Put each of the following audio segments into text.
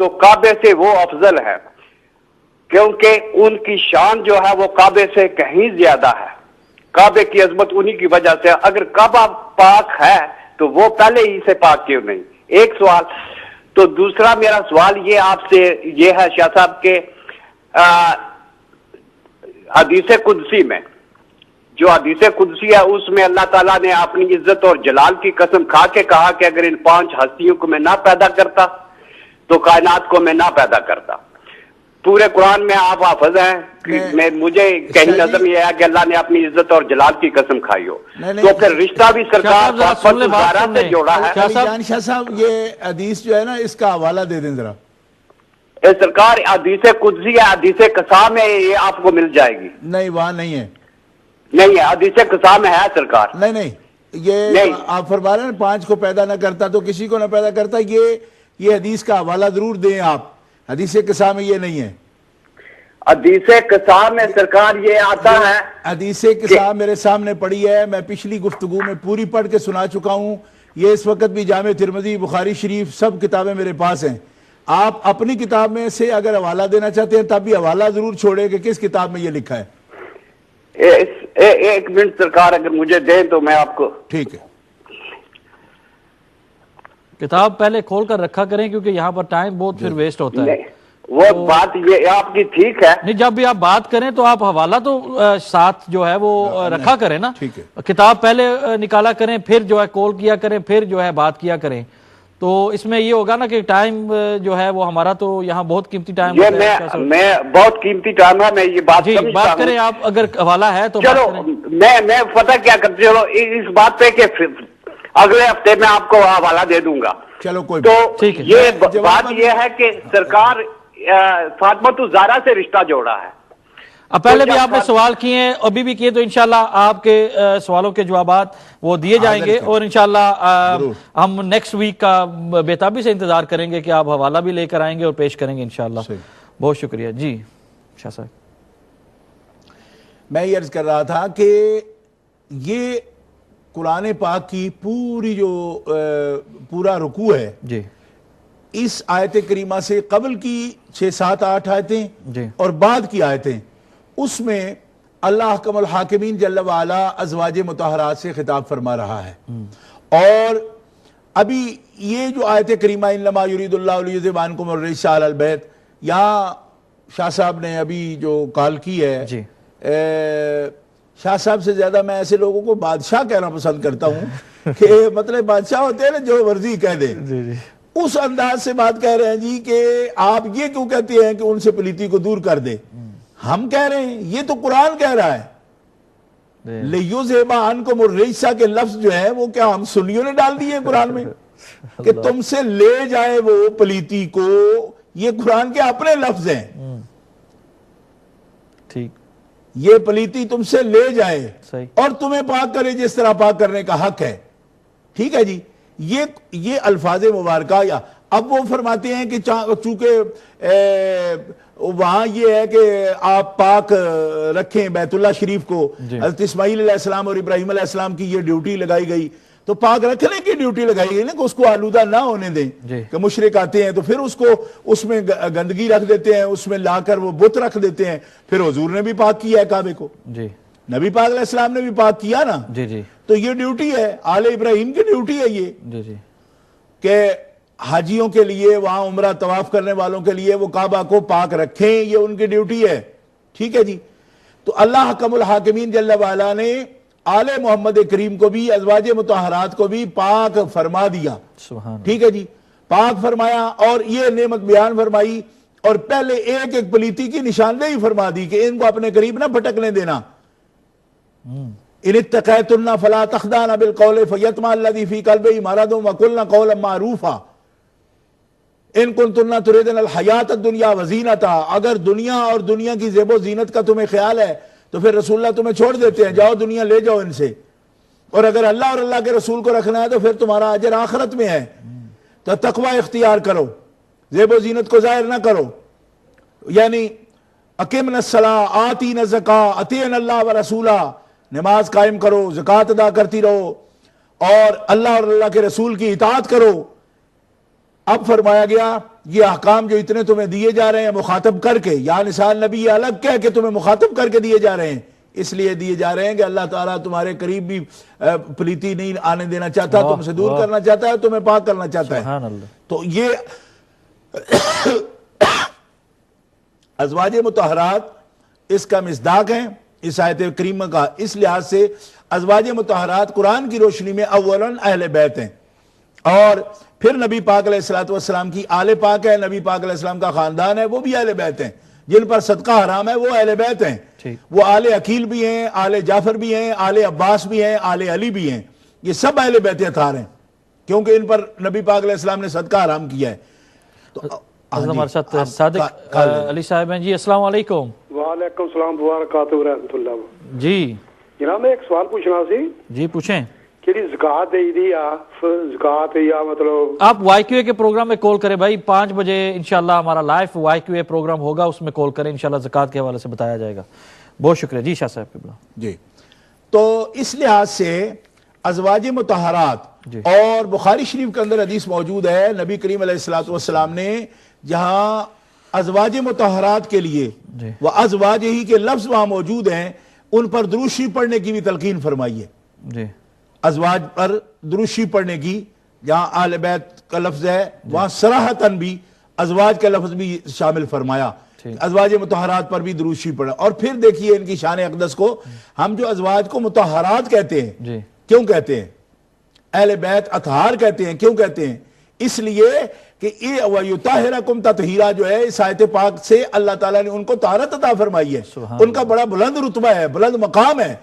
تو کعبے سے وہ افضل ہے، کیونکہ ان کی شان جو ہے وہ کعبے سے کہیں زیادہ ہے. کعبے کی عظمت انہی کی وجہ سے. اگر کعبہ پاک ہے تو وہ پہلے ہی سے پاک کیوں نہیں؟ ایک سوال. تو دوسرا میرا سوال یہ آپ سے یہ ہے شاہ صاحب کہ حدیث قدسی میں، جو حدیث قدسی ہے اس میں اللہ تعالیٰ نے اپنی عزت اور جلال کی قسم کھا کے کہا کہ اگر ان 5 ہستیوں کو میں نہ پیدا کرتا تو کائنات کو میں نہ پیدا کرتا. پورے قرآن میں آپ حافظ ہیں، مجھے کہیں نظر یہ ہے کہ اللہ نے اپنی عزت اور جلال کی قسم کھائی ہو. تو پھر رشتہ بھی سرکار سے جوڑا ہے. شاہ صاحب یہ حدیث جو ہے نا اس کا حوالہ دے دیں ذرا. سرکار حدیث قدسی ہے، حدیث قسام ہے، یہ آپ کو مل جائے گی. نہیں وہاں نہیں ہے. نہیں ہے، حدیث قسام ہے سرکار. نہیں یہ آپ فرما رہے ہیں 5 کو پیدا نہ کرتا تو کسی کو نہ پیدا کرتا. یہ حدیث کا حوالہ ضرور دیں آپ. حدیث قسام میں یہ نہیں ہے. حدیث قسام میں سرکار یہ آتا ہے، حدیث قسام میرے سامنے پڑھی ہے، میں پچھلی گفتگو میں پوری پڑھ کے سنا چکا ہوں. یہ اس وقت بھی جامع ترمذی، بخاری شریف سب کتابیں میرے پاس ہیں. آپ اپنی کتاب میں سے اگر حوالہ دینا چاہتے ہیں تب بھی حوالہ ضرور چھوڑے کہ کس کتاب میں یہ لکھا ہے. ایک منٹ سرکار اگر مجھے دیں تو میں آپ کو. ٹھیک ہے. کتاب پہلے کھول کر رکھا کریں کیونکہ یہاں پر ٹائم بہت پھر ویسٹ ہوتا ہے. وہ بات یہ آپ کی ٹھیک ہے. نہیں جب بھی آپ بات کریں تو آپ حوالہ تو ساتھ جو ہے وہ رکھا کریں نا. کتاب پہلے نکالا کریں، پھر جو ہے کال کیا کریں، پھر جو ہے بات کیا کریں. تو اس میں یہ ہوگا نا کہ ٹائم جو ہے وہ ہمارا تو یہاں بہت قیمتی ٹائم ہے. میں بہت قیمتی ٹائم ہے، میں یہ بات بات کریں آپ اگر حوالہ ہے تو. چلو میں پتہ کیا کرتے چلو اس بات پہ کہ اگلے ہفتے میں آپ کو حوالہ دے دوں گا. چلو کوئی تو یہ بات یہ ہے کہ سرکار فاطمہ الزہرا سے رشتہ جوڑا ہے. اب پہلے بھی آپ نے سوال کیے ہیں، ابھی بھی کیے، تو انشاءاللہ آپ کے سوالوں کے جوابات وہ دیے جائیں گے اور انشاءاللہ ہم نیکسٹ ویک کا بے تابی سے انتظار کریں گے کہ آپ حوالہ بھی لے کر آئیں گے اور پیش کریں گے انشاءاللہ. بہت شکریہ. جی شاہ صاحب. میں یہ عرض کر رہا تھا کہ یہ قرآن پاک کی پوری جو پورا رکوع ہے جی اس آیت کریمہ سے قبل کی 6 7 8 آیتیں اور بعد کی آیتیں، اس میں اللہ حکم الحاکمین جل وعلا ازواج مطہرات سے خطاب فرما رہا ہے. اور ابھی یہ جو آیت کریمہ انما یرید اللہ لیذھب عنکم الرجس اہل البیت، یہاں شاہ صاحب نے ابھی جو کال کی ہے، شاہ صاحب سے زیادہ میں ایسے لوگوں کو بادشاہ کہنا پسند کرتا ہوں کہ مطلب بادشاہ ہوتے ہیں نا جو مرضی کہہ دیں. اس انداز سے بات کہہ رہے ہیں جی کہ آپ یہ کیوں کہتے ہیں کہ ان سے پلیتی کو دور کر دے. ہم کہہ رہے ہیں یہ تو قرآن کہہ رہا ہے. لیذھب عنکم الرجس کے لفظ جو ہے وہ کیا ہم سنیوں نے ڈال دیے قرآن میں کہ تم سے لے جائے وہ پلیتی کو؟ یہ قرآن کے اپنے لفظ ہیں. ٹھیک، یہ پلیتی تم سے لے جائے اور تمہیں پاک کرے جس طرح پاک کرنے کا حق ہے. ٹھیک ہے جی. یہ الفاظ مبارکہ. یا اب وہ فرماتے ہیں کہ چونکہ وہاں یہ ہے کہ آپ پاک رکھیں بیت اللہ شریف کو. حضرت اسماعیل علیہ السلام اور ابراہیم علیہ السلام کی یہ ڈیوٹی لگائی گئی، تو پاک رکھنے کی ڈیوٹی لگائی گئی نا کہ اس کو آلودہ نہ ہونے دیں. کہ مشرک آتے ہیں تو پھر اس میں گندگی رکھ دیتے ہیں، اس میں لا کر وہ بت رکھ دیتے ہیں. پھر حضور نے بھی پاک کیا ہے کعبے کو، نبی پاک علیہ السلام نے بھی پاک کیا نا. تو یہ ڈیوٹی ہے، آل ابراہیم کی ڈیوٹی ہے یہ کہ حاجیوں کے لیے، وہاں عمرہ طواف کرنے والوں کے لیے وہ کعبہ کو پاک رکھیں، یہ ان کی ڈیوٹی ہے. ٹھیک ہے جی. تو اللہ حکم الحاکمین جل وعلا نے آل محمد کریم کو بھی، ازواج مطہرات کو بھی پاک فرما دیا. ٹھیک ہے جی. پاک فرمایا اور یہ نعمت بیان فرمائی اور پہلے ایک ایک پلیتی کی نشاندہی فرما دی کہ ان کو اپنے قریب نہ بھٹکنے دینا. ان اتقیتن فلا تخضعن بالقول فیطمع الذی فی قلبہ مرض وقلن قولا معروفا ان کنتن تریدن الحیات الدنیا وزینتہا. اگر دنیا اور دنیا کی زیب و زینت کا تمہیں خیال ہے تو پھر رسول اللہ تمہیں چھوڑ دیتے ہیں، جاؤ دنیا لے جاؤ ان سے. اور اگر اللہ اور اللہ کے رسول کو رکھنا ہے تو پھر تمہارا اجر آخرت میں ہے. تو تقوی اختیار کرو، زیب و زینت کو ظاہر نہ کرو. یعنی اقیمنا الصلاۃ آتینا الزکاۃ اطیعنا اللہ ورسولہ، نماز قائم کرو، زکوٰۃ ادا کرتی رہو اور اللہ اور اللہ کے رسول کی اطاعت کرو. اب فرمایا گیا یہ احکام جو اتنے تمہیں دیے جا رہے ہیں مخاطب کر کے، یا نساء النبی یہ الگ کہہ کہ تمہیں مخاطب کر کے دیے جا رہے ہیں، اس لیے دیے جا رہے ہیں کہ اللہ تعالیٰ تمہارے قریب بھی پلیتی نہیں آنے دینا چاہتا، تم سے دور کرنا چاہتا ہے، تمہیں پاک کرنا چاہتا ہے۔ تو یہ ازواج مطہرات اس کا مصداق ہیں اس آیت کریمہ کا، اس لحاظ سے ازواج مطہرات قرآن کی روشنی میں اولاً اہل بیت ہیں، اور پھر نبی پاک علیہ السلام کی آل پاک ہے، نبی پاک علیہ السلام کا خاندان ہے، وہ بھی اہل بیت ہیں، جن پر صدقہ حرام ہے وہ اہل بیت ہیں، وہ آل عقیل بھی ہیں، آل جعفر بھی ہیں، آل عباس بھی ہیں، آل علی بھی ہیں، یہ سب اہل بیت اطہار ہیں، کیونکہ ان پر نبی پاک علیہ السلام نے صدقہ حرام کیا ہے۔ تو ہمارے ساتھ صادق علی صاحب ہیں جی، السلام علیکم۔ وعلیکم السلام ورحمۃ اللہ اللہ۔ جی جناب میں ایک سوال پوچھنا سی جی پوچھیں۔ کہ زکوٰۃ دے دی یا زکوٰۃ یا مطلب آپ وائی کیو اے کے پروگرام میں کال کریں بھائی، 5 بجے انشاءاللہ ہمارا life Y Q A program ہوگا، اس میں کال کریں، انشاءاللہ زکوٰۃ کے حوالے سے بتایا جائے گا۔ بہت شکریہ جی شاہ صاحب قبلہ۔ جی تو اس لحاظ سے ازواج مطہرات اور بخاری شریف کے اندر حدیث موجود ہے، نبی کریم علیہ السلام نے جہاں ازواج مطہرات کے لیے وہ ازواج ہی کے لفظ وہاں موجود ہیں، ان پر درود شریف پڑھنے کی بھی تلقین فرمائی ہے۔ جی ازواج پر درود شریف پڑھنے کی، جہاں آل بیت کا لفظ ہے وہاں صراحتاً بھی ازواج کا لفظ بھی شامل فرمایا، ازواج مطہرات پر بھی درود شریف پڑھا۔ اور پھر دیکھیے ان کی شان اقدس کو، ہم جو ازواج کو مطہرات کہتے ہیں کیوں کہتے ہیں؟ اہل بیت اطہار کہتے ہیں کیوں کہتے ہیں؟ اس لیے کہ وَيُطَهِّرَكُمْ تَطْهِيرًا جو ہے اس آیت پاک سے اللہ تعالیٰ نے ان کو طہارت عطا فرمائی ہے، ان کا بڑا بلند رتبہ ہے، بلند مقام ہے،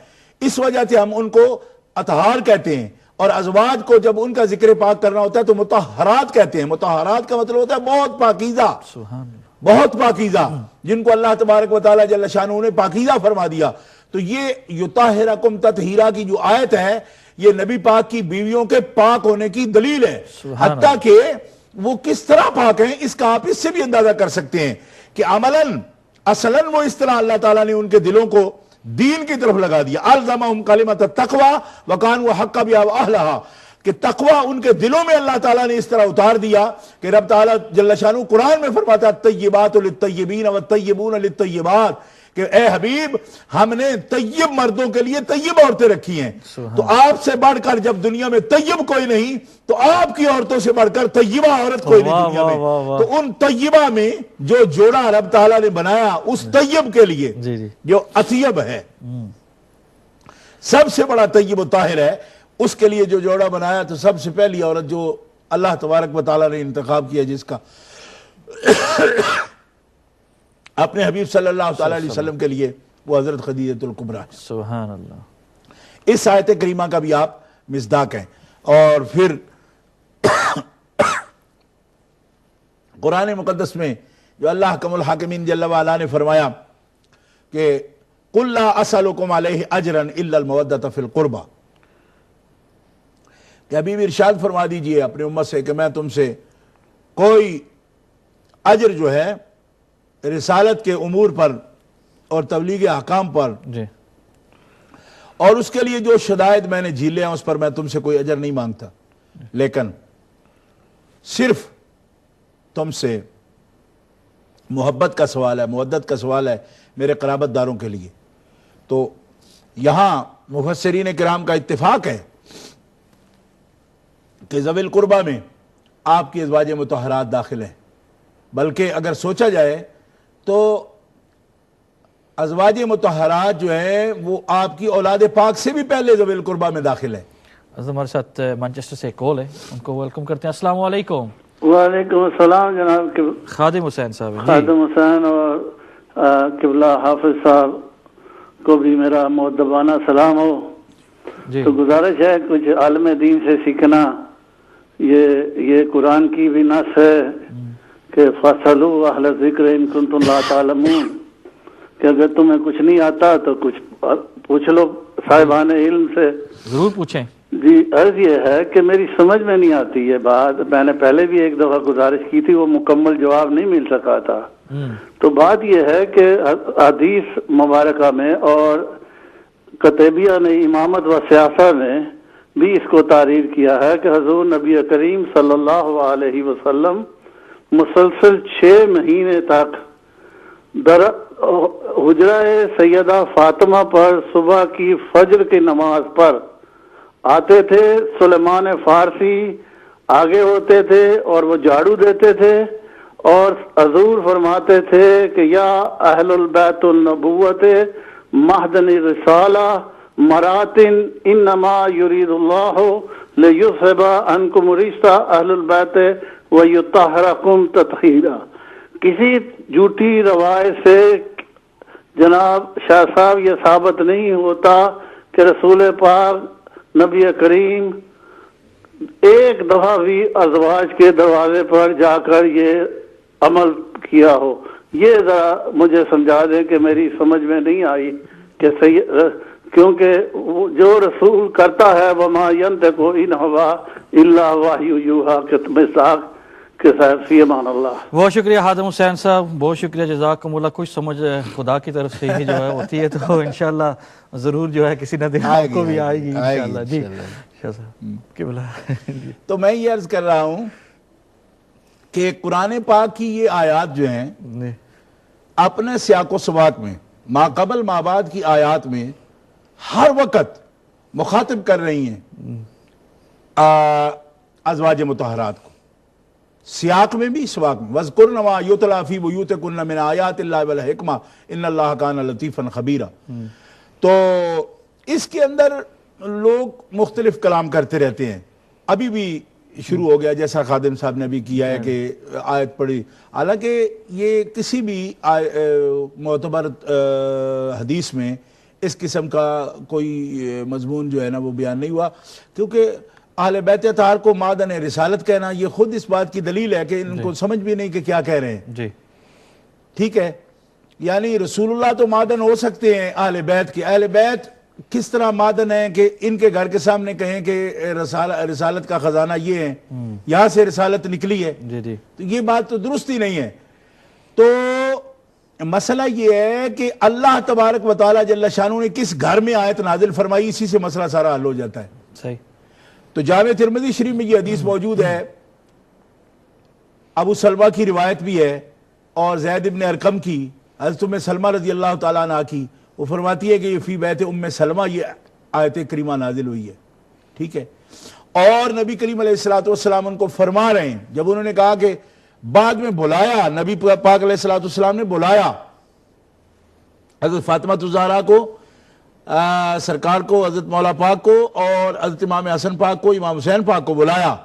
اس وجہ سے ہم ان کو اطہار کہتے ہیں۔ اور ازواج کو جب ان کا ذکر پاک کرنا ہوتا ہے تو مطہرات کہتے ہیں۔ مطہرات کا مطلب ہوتا ہے بہت پاکیزہ، بہت پاکیزہ، جن کو اللہ تبارک و تعالیٰ جل شانہ نے پاکیزہ فرما دیا۔ تو یہ یطہرکم تطہیرا کی جو آیت ہے یہ نبی پاک کی بیویوں کے پاک ہونے کی دلیل ہے، حتیٰ کہ وہ کس طرح پاک ہیں اس کا آپ اس سے بھی اندازہ کر سکتے ہیں کہ عملاً اصلاً وہ اس طرح اللہ تعالیٰ نے ان کے دلوں کو دین کی طرف لگا دیا۔ الزمہم کلمۃ التقوی وکانوا حق بہا واہلھا، کہ تقوی ان کے دلوں میں اللہ تعالیٰ نے اس طرح اتار دیا کہ رب تعالیٰ جل شانہ قرآن میں فرماتا ہے الطیبات للطیبین والطیبون للطیبات، کہ اے حبیب ہم نے طیب مردوں کے لیے طیب عورتیں رکھی ہیں، تو آپ سے بڑھ کر جب دنیا میں طیب کوئی نہیں تو آپ کی عورتوں سے بڑھ کر طیبہ عورت کوئی نہیں دنیا میں۔ تو ان طیبہ میں جو جوڑا رب تعالیٰ نے بنایا اس طیب کے لیے جو اطیب ہے، سب سے بڑا طیب و طاہر ہے، اس کے لیے جو جوڑا بنایا، تو سب سے پہلی عورت جو اللہ تبارک و تعالیٰ نے انتخاب کیا جس کا اپنے حبیب صلی اللہ علیہ وسلم کے لیے، وہ حضرت خدیجہ الکبریٰ ہے۔ سبحان اللہ۔ اس آیت کریمہ کا بھی آپ مصداق ہیں۔ اور پھر قرآن مقدس میں جو اللہ حکم الحاکمین جل وعلا نے فرمایا کہ قُلْ لَا أَسْأَلُكُمْ عَلَيْهِ أَجْرًا إِلَّا الْمَوَدَّةَ فِي الْقُرْبَى، کہ حبیب ارشاد فرما دیجئے اپنی امت سے کہ میں تم سے کوئی اجر جو ہے رسالت کے امور پر اور تبلیغ احکام پر اور اس کے لیے جو شدائد میں نے جھیلے ہیں اس پر میں تم سے کوئی اجر نہیں مانگتا، لیکن صرف تم سے محبت کا سوال ہے، مودت کا سوال ہے میرے قرابت داروں کے لیے۔ تو یہاں مفسرین کرام کا اتفاق ہے کہ ذوی القربہ میں آپ کی ازواج مطہرات داخل ہیں، بلکہ اگر سوچا جائے تو ازواج مطہرات جو ہیں وہ آپ کی اولاد پاک سے بھی پہلے ذوی القربہ میں داخل ہیں۔ ہمارے ساتھ مانچسٹر سے کال ہے، ان کو ویلکم کرتے ہیں۔ السلام علیکم۔ وعلیکم السلام جناب خادم حسین صاحب۔ خادم حسین اور قبلہ حافظ صاحب کو بھی میرا مؤدبانہ سلام ہو۔ تو گزارش ہے کچھ عالم دین سے سیکھنا، یہ قرآن کی بھی نص ہے کہ فَاسْأَلُوا أَهْلَ الذِّكْرِ إِن كُنتُمْ لَا تَعْلَمُونَ، کہ اگر تمہیں کچھ نہیں آتا تو کچھ پوچھ لو صاحبان علم سے۔ ضرور پوچھیں۔ جی عرض یہ ہے کہ میری سمجھ میں نہیں آتی یہ بات، میں نے پہلے بھی ایک دفعہ گزارش کی تھی، وہ مکمل جواب نہیں مل سکا تھا۔ تو بات یہ ہے کہ حدیث مبارکہ میں اور کتیبیہ نے امامت و سیاست میں بھی اس کو تعریف کیا ہے کہ حضور نبی کریم صلی اللہ علیہ وسلم مسلسل 6 مہینے تک در حجرہ سیدہ فاطمہ پر صبح کی فجر کی نماز پر آتے تھے. سلیمان فارسی آگے ہوتے تھے اور وہ جھاڑو دیتے تھے اور حضور فرماتے تھے کہ یا اہل البیت النبوت مہدن رسالہ مراتن انما یرید اللہ لیذہب عنکم رجس اہل البیت ویطہرکم تطہیرا. کسی جھوٹی روایت سے جناب شاہ صاحب یہ ثابت نہیں ہوتا کہ رسول پاک نبی کریم ایک دفعہ بھی ازواج کے دروازے پر جا کر یہ عمل کیا ہو. یہ ذرا مجھے سمجھا دیں کہ میری سمجھ میں نہیں آئی کہ کیونکہ جو رسول کرتا ہے وما ينطق ان هوى الا وحی یوحی کے مساق کے ساتھ فی امان اللہ. بہت شکریہ حاتم حسین صاحب، بہت شکریہ، جزاکم اللہ. کچھ سمجھ خدا کی طرف سے ہی جو ہے ہوتی ہے تو انشاءاللہ ضرور جو ہے کسی نہ دن کو بھی آئے گی انشاءاللہ. جی شاہ صاحب کیا بولا؟ تو میں یہ عرض کر رہا ہوں کہ قرآن پاک کی یہ آیات جو ہیں اپنے سیاق و سباق میں ما قبل ما بعد کی آیات میں ہر وقت مخاطب کر رہی ہیں ازواج مطہرات کو، سیاق میں بھی سباق میں. وَذْكُرْنَ مَا يُتْلَى فِي بُيُوتِكُنَّ مِنْ آیَاتِ اللَّهِ وَالْحِکْمَةِ إِنَّ اللَّهَ كَانَ لَطِیفًا خَبِیرًا. تو اس کے اندر لوگ مختلف کلام کرتے رہتے ہیں. ابھی بھی شروع ہو گیا جیسا خادم صاحب نے بھی کیا ہے کہ آیت پڑھی، حالانکہ یہ کسی بھی معتبر حدیث میں اس قسم کا کوئی مضمون جو ہے نا وہ بیان نہیں ہوا، کیونکہ اہل بیت اطہار کو مادن رسالت کہنا یہ خود اس بات کی دلیل ہے کہ ان کو سمجھ بھی نہیں کہ کیا کہہ رہے ہیں. جی ٹھیک ہے، یعنی رسول اللہ تو مادن ہو سکتے ہیں اہل بیت کے. اہل بیت کس طرح مادن ہیں کہ ان کے گھر کے سامنے کہیں کہ رسالت کا خزانہ یہ ہے، یہاں سے رسالت نکلی ہے. تو یہ بات تو درست ہی نہیں ہے. تو مسئلہ یہ ہے کہ اللہ تبارک و تعالی جل شانہ نے کس گھر میں آیت نازل فرمائی، اسی سے مسئلہ سارا حل ہو جاتا ہے. صحیح. تو جامع ترمذی شریف میں یہ حدیث موجود ہے، ابو سلمہ کی روایت بھی ہے اور زید ابن ارقم کی، حضرت ام سلمہ رضی اللہ تعالیٰ عنہ کی. وہ فرماتی ہے کہ یہ فی بیت ام سلمہ یہ آیت کریمہ نازل ہوئی ہے. ٹھیک ہے، اور نبی کریم علیہ السلام ان کو فرما رہے ہیں جب انہوں نے کہا کہ بعد میں بلایا، نبی پاک علیہ السلام نے بلایا حضرت فاطمہ الزہرا کو، سرکار کو، حضرت مولا پاک کو اور حضرت امام حسن پاک کو، امام حسین پاک کو بلایا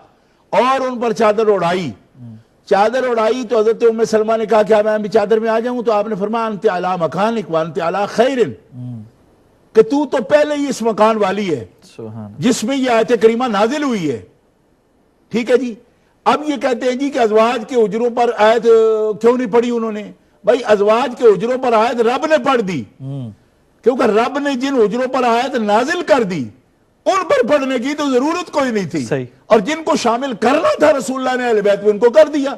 اور ان پر چادر اڑائی. چادر اڑائی تو حضرت ام سلمہ نے کہا کہ میں بھی چادر میں آ جاؤں، تو آپ نے فرمایا انت علی مکانک وانت علی خیر، کہ تو پہلے ہی اس مکان والی ہے جس میں یہ آیت کریمہ نازل ہوئی ہے. ٹھیک ہے جی. اب یہ کہتے ہیں جی کہ ازواج کے اجروں پر آیت کیوں نہیں پڑھی انہوں نے؟ بھائی ازواج کے اجروں پر آیت رب نے پڑھ دی، کیونکہ رب نے جن اجروں پر آیت نازل کر دی ان پر پڑھنے کی تو ضرورت کوئی نہیں تھی، اور جن کو شامل کرنا تھا رسول اللہ نے اہل بیت میں ان کو کر دیا.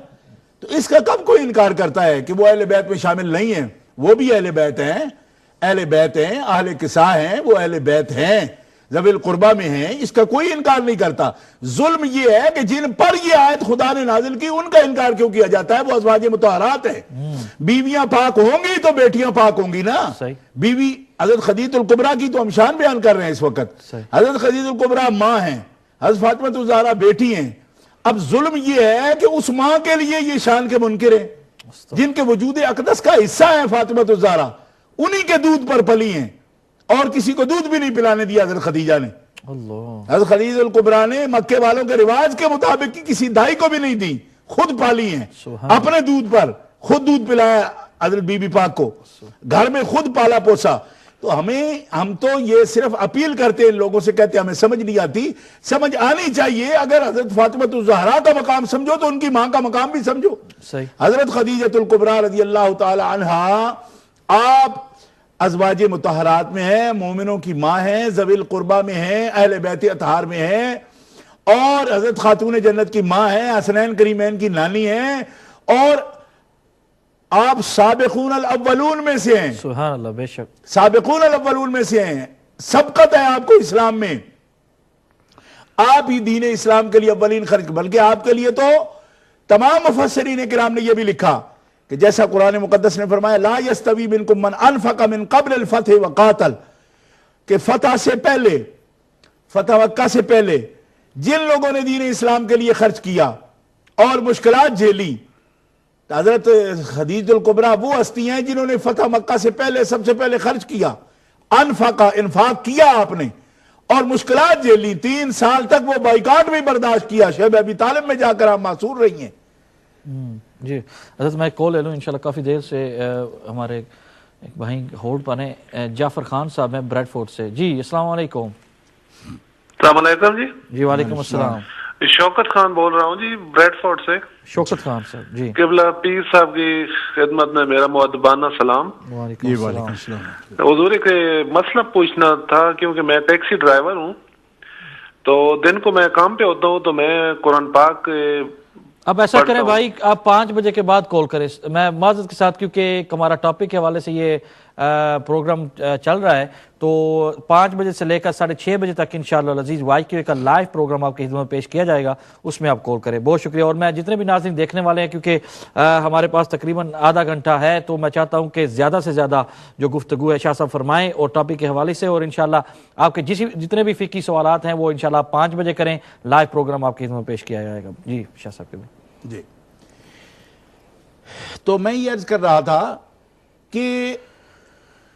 تو اس کا کب کوئی انکار کرتا ہے کہ وہ اہل بیت میں شامل نہیں ہیں؟ وہ بھی اہل بیت ہیں، اہل بیت ہیں، اہل قصہ ہیں، وہ اہل بیت ہیں، ذوی القربہ میں ہیں، اس کا کوئی انکار نہیں کرتا. ظلم یہ ہے کہ جن پر یہ آیت خدا نے نازل کی ان کا انکار کیوں کیا جاتا ہے؟ وہ ازواج مطہرات ہیں. بیویاں پاک ہوں گی تو بیٹیاں پاک ہوں گی نا. بیوی حضرت خدیجہ الکبریٰ کی تو ہم شان بیان کر رہے ہیں اس وقت. حضرت خدیجہ الکبریٰ ماں ہیں، حضرت فاطمہ الزہرا بیٹی ہیں. اب ظلم یہ ہے کہ اس ماں کے لیے یہ شان کے منکر ہیں جن کے وجود اقدس کا حصہ ہے فاطمہ الزہرا، انہی کے دودھ پر پلی ہیں اور کسی کو دودھ بھی نہیں پلانے دیا حضرت خدیجہ نے. حضرت خدیجہ الکبریٰ نے مکے والوں کے رواج کے مطابق کسی دائی کو بھی نہیں دی، خود پالی ہیں اپنے دودھ پر، خود دودھ پلایا حضرت بی بی پاک کو، گھر میں خود پالا پوسا. تو ہم تو یہ صرف اپیل کرتے ہیں لوگوں سے، کہتے ہیں ہمیں سمجھ نہیں آتی. سمجھ آنی چاہیے. اگر حضرت فاطمہ الزہرا کا مقام سمجھو تو ان کی ماں کا مقام بھی سمجھو. حضرت خدیجہ الکبریٰ رضی اللہ تعالی عنہا آپ ازواج مطہرات میں ہیں، مومنوں کی ماں ہیں، ذوی القربہ میں ہیں، اہل بیت اطہار میں ہیں، اور حضرت خاتون جنت کی ماں ہیں، حسنین کریمین کی نانی ہیں، اور آپ سابقون الاولون میں سے ہیں. سبحان اللہ، بے شک سابقون الاولون میں سے ہیں. سبقت ہے آپ کو اسلام میں، آپ ہی دین اسلام کے لیے اولین خرچ، بلکہ آپ کے لیے تو تمام مفسرین کرام نے یہ بھی لکھا کہ جیسا قرآن مقدس نے فرمایا لا یستوی منکم من انفق من قبل الفتح وقاتل، کہ فتح سے پہلے، فتح مکہ سے پہلے جن لوگوں نے دین اسلام کے لیے خرچ کیا اور مشکلات جھیلی، حضرت خدیجہ الکبریٰ وہ ہستی ہیں جنہوں نے فتح مکہ سے پہلے سب سے پہلے خرچ کیا، انفاق کیا آپ نے اور مشکلات جھیلی، 3 سال تک وہ بائیکاٹ بھی برداشت کیا، شیب ابی طالب میں جا کر آپ معصور رہی ہیں۔ جی حضرت میں ایک کال لے لوں انشاءاللہ، کافی دیر سے ہمارے ایک بھائی ہولڈ پر ہیں، جعفر خان صاحب ہیں بریڈ فورڈ سے۔ جی السلام علیکم۔ السلام علیکم جی۔ جی وعلیکم السلام۔ شوکت خان بول رہا ہوں جی بریڈ فورڈ سے۔ شوکت خان صاحب جی۔ قبلہ پیر صاحب کی خدمت میں میرا مؤدبانہ سلام۔ وعلیکم السلام۔ حضور کے مسئلہ پوچھنا تھا، کیونکہ میں ٹیکسی ڈرائیور ہوں تو دن کو میں کام پہ ہوتا ہوں تو میں قرآن پاک اب ایسا کریں بھائی، آپ 5 بجے کے بعد کال کریں، میں معذرت کے ساتھ، کیونکہ ہمارا ٹاپک کے حوالے سے یہ پروگرام چل رہا ہے، تو 5 بجے سے لے کر 6:30 بجے تک انشاءاللہ العزیز YQA کا لائیو پروگرام آپ کی خدمت میں پیش کیا جائے گا، اس میں آپ کال کریں۔ بہت شکریہ۔ اور میں جتنے بھی ناظرین دیکھنے والے ہیں، کیونکہ ہمارے پاس تقریباً آدھا گھنٹہ ہے، تو میں چاہتا ہوں کہ زیادہ سے زیادہ جو گفتگو ہے شاہ صاحب فرمائیں اور ٹاپک کے حوالے سے، اور انشاءاللہ آپ کے جتنے بھی فقہی سوالات ہیں وہ انشاءاللہ آپ 5 بجے کریں، لائیو پروگرام آپ کی خدمت میں پیش کیا جائے گا۔ جی شاہ صاحب کے بھی جی، تو میں یہ عرض کر رہا تھا کہ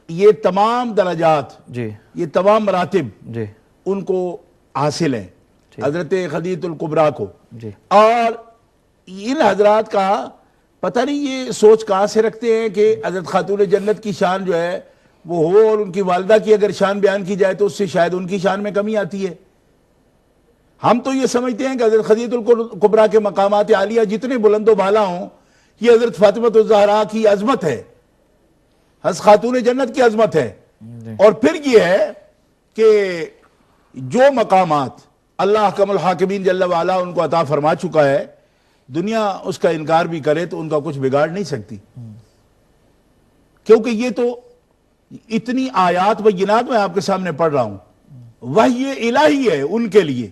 یہ تمام درجات، جی یہ تمام مراتب جی ان کو حاصل ہیں حضرت خدیجہ الکبریٰ کو، جی، اور ان حضرات کا پتہ نہیں یہ سوچ کہاں سے رکھتے ہیں کہ حضرت خاتون جنت کی شان جو ہے وہ ہو، اور ان کی والدہ کی اگر شان بیان کی جائے تو اس سے شاید ان کی شان میں کمی آتی ہے۔ ہم تو یہ سمجھتے ہیں کہ حضرت خدیجہ الکبریٰ کے مقامات عالیہ جتنے بلند و بالا ہوں، یہ حضرت فاطمہ الزہراء کی عظمت ہے، حضرت خاتون جنت کی عظمت ہے۔ اور پھر یہ ہے کہ جو مقامات اللہ احکم الحاکمین جل وعلا ان کو عطا فرما چکا ہے، دنیا اس کا انکار بھی کرے تو ان کا کچھ بگاڑ نہیں سکتی، کیونکہ یہ تو اتنی آیات بینات میں آپ کے سامنے پڑھ رہا ہوں، وحی الہی ہے ان کے لیے،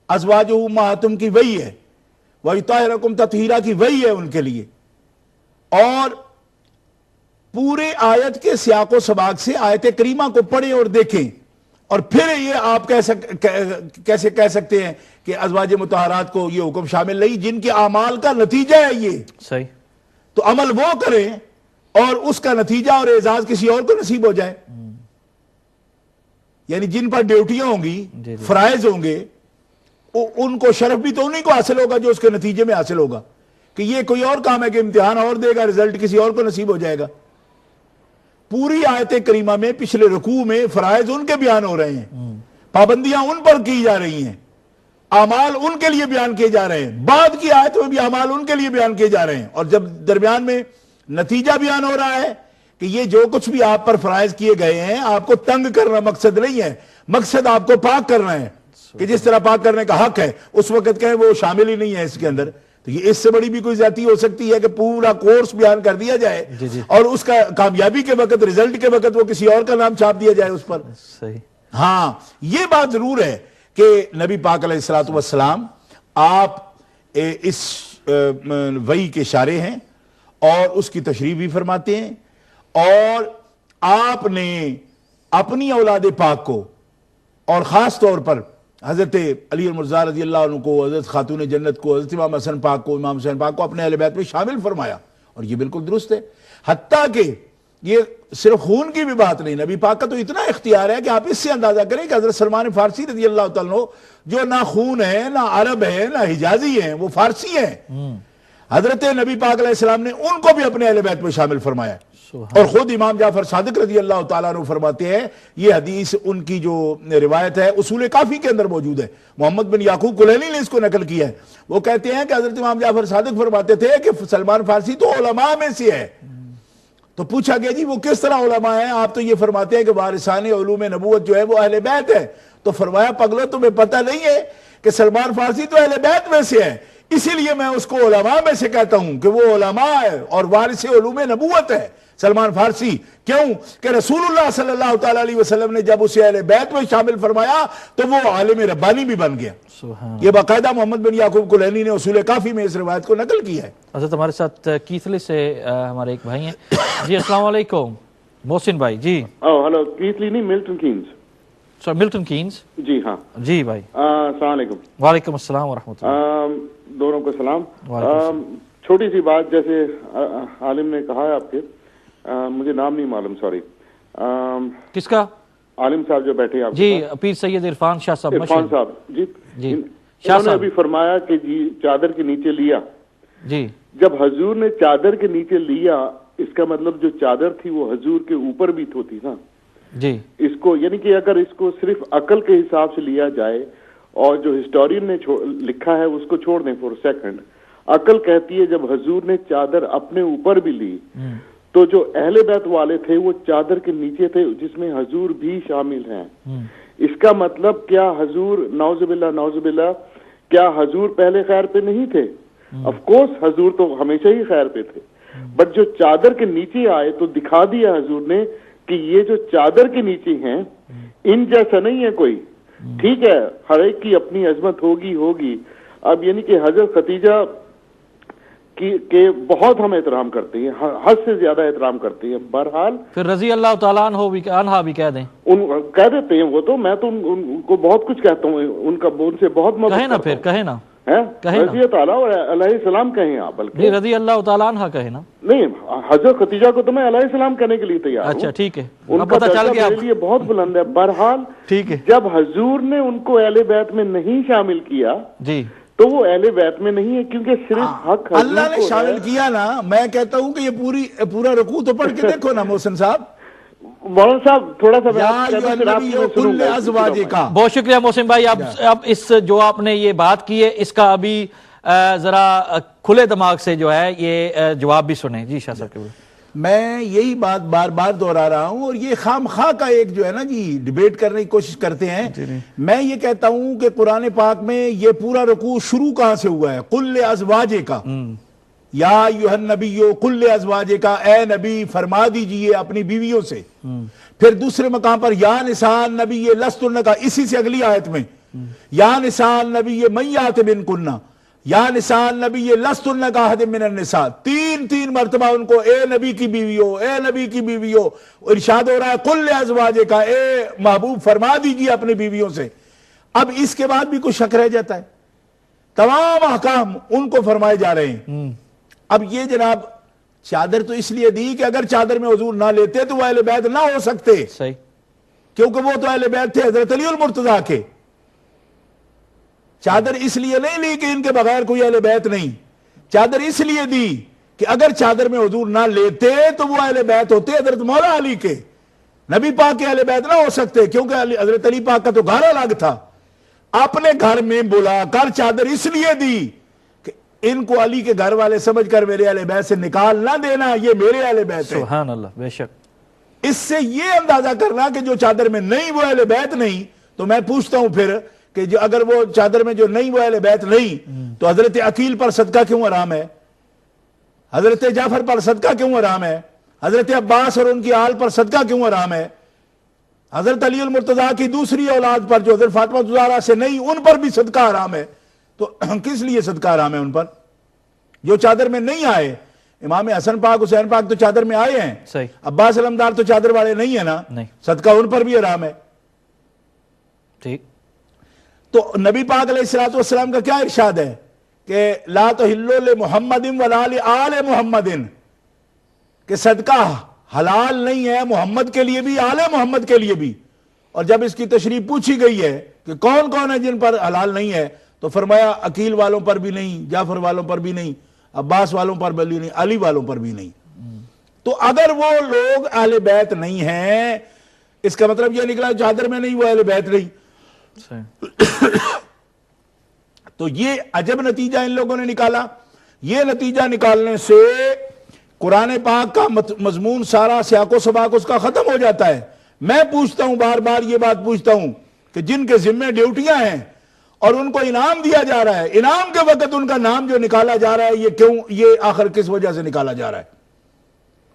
ازواج امہاتم کی وہی ہے، وَيُطَهِّرَكُمْ تَطْهِيرًا کی وہی ہے ان کے لیے، اور پورے آیت کے سیاق و سباق سے آیت کریمہ کو پڑھیں اور دیکھیں، اور پھر یہ آپ کیسے کہہ سکتے ہیں کہ ازواج مطہرات کو یہ حکم شامل نہیں، جن کے اعمال کا نتیجہ ہے یہ صحیح، تو عمل وہ کریں اور اس کا نتیجہ اور اعزاز کسی اور کو نصیب ہو جائے۔ یعنی جن پر ڈیوٹیاں ہوں گی، فرائض ہوں گے، ان کو شرف بھی تو انہیں کو حاصل ہوگا جو اس کے نتیجے میں حاصل ہوگا، کہ یہ کوئی اور کام ہے کہ امتحان اور دے گا، رزلٹ کسی اور کو نصیب ہو جائے گا۔ پوری آیت کریمہ میں پچھلے رکوع میں فرائض ان کے بیان ہو رہے ہیں، پابندیاں ان پر کی جا رہی ہیں، اعمال ان کے لیے بیان کیے جا رہے ہیں، بعد کی آیت میں بھی اعمال ان کے لیے بیان کیے جا رہے ہیں، اور جب درمیان میں نتیجہ بیان ہو رہا ہے کہ یہ جو کچھ بھی آپ پر فرائض کیے گئے ہیں، آپ کو تنگ کرنا مقصد نہیں ہے، مقصد آپ کو پاک کرنا ہے، کہ جس طرح پاک کرنے کا حق ہے اس وقت کہیں وہ شامل ہی نہیں ہے اس کے اندر، تو یہ اس سے بڑی بھی کوئی زیادتی ہو سکتی ہے کہ پورا کورس بیان کر دیا جائے اور اس کا کامیابی کے وقت، رزلٹ کے وقت وہ کسی اور کا نام چھاپ دیا جائے اس پر۔ صحیح، ہاں یہ بات ضرور ہے کہ نبی پاک علیہ السلام آپ اس وحی کے شارع ہیں اور اس کی تشریح بھی فرماتے ہیں، اور آپ نے اپنی اولاد پاک کو اور خاص طور پر حضرت علی المرضیٰ رضی اللہ عنہ کو، حضرت خاتون جنت کو، حضرت امام حسن پاک کو، امام حسین پاک کو اپنے اہل بیت میں شامل فرمایا، اور یہ بالکل درست ہے۔ حتیٰ کہ یہ صرف خون کی بھی بات نہیں، نبی پاک کا تو اتنا اختیار ہے کہ آپ اس سے اندازہ کریں کہ حضرت سلمان فارسی رضی اللہ تعالیٰ عنہ جو نہ خون ہے، نہ عرب ہے، نہ حجازی ہیں، وہ فارسی ہیں، حضرت نبی پاک علیہ السلام نے ان کو بھی اپنے اہل بیت میں شامل فرمایا، اور خود امام جعفر صادق رضی اللہ تعالیٰ عنہ فرماتے ہیں، یہ حدیث ان کی جو روایت ہے اصول کافی کے اندر موجود ہے، محمد بن یعقوب کلینی نے اس کو نقل کیا ہے، وہ کہتے ہیں کہ حضرت امام جعفر صادق فرماتے تھے کہ سلمان فارسی تو علماء میں سے ہے۔ تو پوچھا گیا جی وہ کس طرح علماء ہیں؟ آپ تو یہ فرماتے ہیں کہ وارثان علوم نبوت جو ہے وہ اہل بیت ہے، تو فرمایا پگلو تمہیں پتہ نہیں ہے کہ سلمان فارسی تو اہل بیت میں سے ہے، اسی لیے میں اس کو علماء میں سے کہتا ہوں کہ وہ علماء ہے اور وارث علوم نبوت ہے سلمان فارسی. کیوں کہ رسول اللہ صلی اللہ تعالیٰ علیہ وسلم نے جب اسے اہل بیت میں شامل فرمایا تو وہ عالم ربانی بھی بن گیا. یہ باقاعدہ محمد بن یعقوب کلینی نے اصول کافی میں اس روایت کو نقل کیا ہے. حضرت ہمارے ساتھ کیتھلی سے ہمارے ایک بھائی ہیں. جی السلام علیکم محسن بھائی. جی ہلو کیتھلی نہیں ملٹن کینز. سر ملٹن کینز. جی ہاں جی بھائی السلام علیکم. وعلیکم السلام ورحمۃ اللہ. دونوں کو سلام. چھوٹی سی بات جیسے عالم نے کہا ہے آپ کے مجھے نام نہیں معلوم سوری کس کا عالم صاحب جو بیٹھے آپ جی پیر سید عرفان شاہ صاحب. عرفان صاحب جی جی انہوں نے ابھی فرمایا کہ جی چادر کے نیچے لیا. جی جب حضور نے چادر کے نیچے لیا اس کا مطلب جو چادر تھی وہ حضور کے اوپر بھی ہوتی نا. جی اس کو یعنی کہ اگر اس کو صرف عقل کے حساب سے لیا جائے اور جو ہسٹورین نے لکھا ہے اس کو چھوڑ دیں فور سیکنڈ. عقل کہتی ہے جب حضور نے چادر اپنے اوپر بھی لی تو جو اہل بیت والے تھے وہ چادر کے نیچے تھے جس میں حضور بھی شامل ہیں. اس کا مطلب کیا حضور نعوذ باللہ کیا حضور پہلے خیر پہ نہیں تھے؟ آف کورس حضور تو ہمیشہ ہی خیر پہ تھے بٹ جو چادر کے نیچے آئے تو دکھا دیا حضور نے کہ یہ جو چادر کے نیچے ہیں ان جیسا نہیں ہے کوئی. ٹھیک ہے ہر ایک کی اپنی عظمت ہوگی. اب یعنی کہ حضرت خدیجہ کہ بہت ہم احترام کرتے ہیں حد سے زیادہ احترام کرتے ہیں. بہرحال پھر رضی اللہ تعالیٰ عنہ بھی کہہ دیں کہہ دیتے ہیں وہ تو میں تو ان کو بہت کچھ کہتا ہوں ان سے بہت کہے نا پھر کہے نا رضی تعالیٰ اور علیہ السلام کہیں آپ بلکہ رضی اللہ تعالیٰ عنہ کہے نا. نہیں حضرت خدیجہ کو تو میں علیہ السلام کہنے کے لیے تیار ہوں. اچھا ٹھیک ہے ان کا درجہ میرے لیے بہت بلند ہے. بہرحال ٹھیک ہے جب حضور نے ان کو اہل بیت میں نہیں شامل کیا جی تو وہ اہل بیت میں نہیں ہے کیونکہ صرف حق اللہ نے شامل کیا نا. میں کہتا ہوں کہ یہ پورا رکوع تو پڑھ کے دیکھو نا محسن صاحب. مولانا صاحب تھوڑا سا بہت شکریہ محسن بھائی. اب اس جو آپ نے یہ بات کی ہے اس کا ابھی ذرا کھلے دماغ سے جو ہے یہ جواب بھی سنیں. جی شاہ صاحب. میں یہی بات بار بار دہرا رہا ہوں اور یہ خام خواہ کا ایک جو ہے نا جی ڈیبیٹ کرنے کی کوشش کرتے ہیں. میں یہ کہتا ہوں کہ قرآن پاک میں یہ پورا رکوع شروع کہاں سے ہوا ہے؟ قل لازواجے کا یا ایھا النبی قل لازواجے اے نبی فرما دیجئے اپنی بیویوں سے. پھر دوسرے مقام پر یا نساء النبی لستن کا اسی سے اگلی آیت میں یا نساء النبی من یات منکن یا نساء النبی لستن کا احد من النساء. تین مرتبہ ان کو اے نبی کی بیویوں اے نبی کی بیویوں ارشاد ہو رہا ہے قل لازواجے کا اے محبوب فرما دیجئے اپنی بیویوں سے. اب اس کے بعد بھی کچھ شک رہ جاتا ہے. تمام احکام ان کو فرمائے جا رہے ہیں. اب یہ جناب چادر تو اس لیے دی کہ اگر چادر میں حضور نہ لیتے تو وہ اہل بیت نہ ہو سکتے. صحیح. کیونکہ وہ تو اہل بیت تھے حضرت علی المرتضیٰ کے. چادر اس لیے نہیں لی کہ ان کے بغیر کوئی اہل بیت نہیں. چادر اس لیے دی کہ اگر چادر میں حضور نہ لیتے تو وہ اہل بیت ہوتے حضرت مولا علی کے. نبی پاک کے اہل بیت نہ ہو سکتے کیونکہ حضرت علی پاک کا تو گھر الگ تھا. اپنے گھر میں بلا کر چادر اس لیے دی کہ ان کو علی کے گھر والے سمجھ کر میرے اہل بیت سے نکال نہ دینا, یہ میرے اہل بیت ہے. سبحان اللہ. بے شک. اس سے یہ اندازہ کرنا کہ جو چادر میں نہیں وہ اہل بیت نہیں. تو میں پوچھتا ہوں پھر کہ جو اگر وہ چادر میں جو نہیں وہ اہل بیت نہیں تو حضرت عقیل پر صدقہ کیوں حرام ہے؟ حضرت جعفر پر صدقہ کیوں حرام ہے؟ حضرت عباس اور ان کی آل پر صدقہ کیوں حرام ہے؟ حضرت علی المرتضیٰ کی دوسری اولاد پر جو حضرت فاطمہ زہرا سے نہیں ان پر بھی صدقہ حرام ہے. تو کس لیے صدقہ حرام ہے ان پر جو چادر میں نہیں آئے؟ امام حسن پاک حسین پاک تو چادر میں آئے ہیں. صحیح. عباس علمدار تو چادر والے نہیں ہیں نا. نہیں. صدقہ ان پر بھی حرام ہے. ٹھیک. تو نبی پاک علیہ السلام کا کیا ارشاد ہے کہ لا تحل لمحمد ولا لآل محمد, کہ صدقہ حلال نہیں ہے محمد کے لیے بھی آل محمد کے لیے بھی. اور جب اس کی تشریح پوچھی گئی ہے کہ کون کون ہے جن پر حلال نہیں ہے تو فرمایا عقیل والوں پر بھی نہیں, جعفر والوں پر بھی نہیں, عباس والوں پر بھی نہیں, علی والوں پر بھی نہیں. تو اگر وہ لوگ اہل بیت نہیں ہیں اس کا مطلب یہ نکلا چادر میں نہیں وہ اہل بیت نہیں. تو یہ عجب نتیجہ ان لوگوں نے نکالا. یہ نتیجہ نکالنے سے قرآن پاک کا مضمون سارا سیاق و سباق اس کا ختم ہو جاتا ہے. میں پوچھتا ہوں بار بار یہ بات پوچھتا ہوں کہ جن کے ذمہ ڈیوٹیاں ہیں اور ان کو انعام دیا جا رہا ہے. انعام کے وقت ان کا نام جو نکالا جا رہا ہے یہ کیوں, یہ آخر کس وجہ سے نکالا جا رہا ہے؟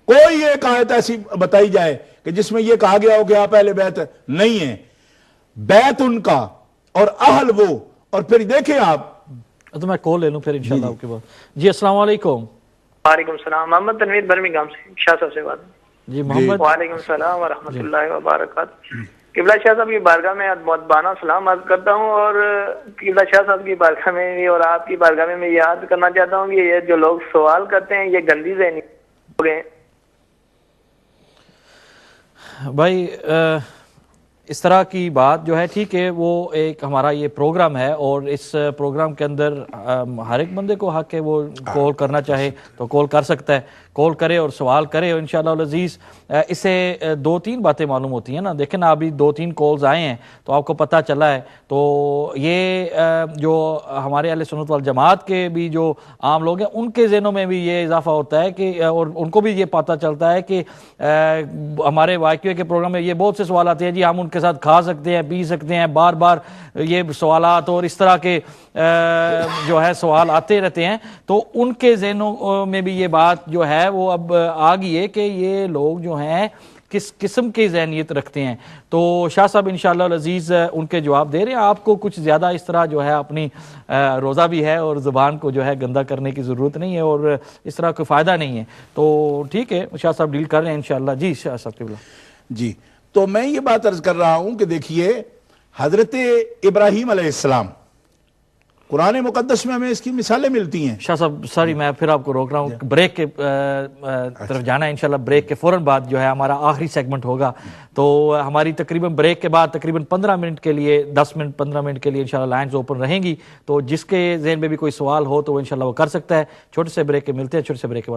کوئی ایک آیت ایسی بتائی جائے کہ جس میں یہ کہا گیا ہو کہ آپ اہل بیت نہیں ہیں. بیت ان کا اور اہل وہ. اور پھر دیکھیں آپ, تو میں کال لے لوں پھر انشاءاللہ آپ کے بعد. جی السلام علیکم. وعلیکم السلام. محمد تنویر برمنگھم سے شاہ صاحب سے بات. جی محمد. وعلیکم السلام ورحمۃ اللہ وبرکاتہ. قبلہ شاہ صاحب کی بارگاہ میں مؤدبانہ سلام عرض کرتا ہوں, اور قبلہ شاہ صاحب کی بارگاہ میں بھی اور آپ کی بارگاہ میں یہ یاد کرنا چاہتا ہوں کہ یہ جو لوگ سوال کرتے ہیں یہ گندی ذہنی ہو گئے. بھائی اس طرح کی بات جو ہے ٹھیک ہے, وہ ایک ہمارا یہ پروگرام ہے اور اس پروگرام کے اندر ہر ایک بندے کو حق ہے وہ کال کرنا چاہے تو کال کر سکتا ہے, کال کرے اور سوال کرے انشاءاللہ العزیز. اس سے 2-3 باتیں معلوم ہوتی ہیں نا. دیکھیں نا ابھی 2-3 کالز آئے ہیں تو آپ کو پتہ چلا ہے. تو یہ جو ہمارے اہل سنت والجماعت کے بھی جو عام لوگ ہیں ان کے ذہنوں میں بھی یہ اضافہ ہوتا ہے کہ, اور ان کو بھی یہ پتہ چلتا ہے کہ ہمارے واقعے کے پروگرام میں یہ بہت سے سوال آتے ہیں جی ہم ان کے ساتھ کھا سکتے ہیں پی سکتے ہیں, بار بار یہ سوالات اور اس طرح کے جو ہے سوال آتے رہتے ہیں. تو ان کے ذہنوں میں بھی یہ بات جو ہے وہ اب آ گئی ہے کہ یہ لوگ جو ہیں کس قسم کی ذہنیت رکھتے ہیں. تو شاہ صاحب انشاءاللہ العزیز ان کے جواب دے رہے ہیں. آپ کو کچھ زیادہ اس طرح جو ہے اپنی روزہ بھی ہے اور زبان کو جو ہے گندا کرنے کی ضرورت نہیں ہے اور اس طرح کوئی فائدہ نہیں ہے. تو ٹھیک ہے شاہ صاحب ڈیل کر رہے ہیں انشاءاللہ. جی شاہ صاحب قبلہ. جی تو میں یہ بات عرض کر رہا ہوں کہ دیکھیے حضرت ابراہیم علیہ السلام, قرآن مقدس میں ہمیں اس کی مثالیں ملتی ہیں. شاہ صاحب سوری میں پھر آپ کو روک رہا ہوں, بریک کے طرف جانا ہے انشاءاللہ. بریک کے فوراً بعد جو ہے ہمارا آخری سیگمنٹ ہوگا. تو ہماری تقریباً بریک کے بعد تقریباً 15 منٹ کے لیے 10 منٹ 15 منٹ کے لیے انشاءاللہ لائنز اوپن رہیں گی. تو جس کے ذہن میں بھی کوئی سوال ہو تو وہ انشاءاللہ وہ کر سکتا ہے. چھوٹے سے بریک کے ملتے ہیں, چھوٹے سے بریک کے بعد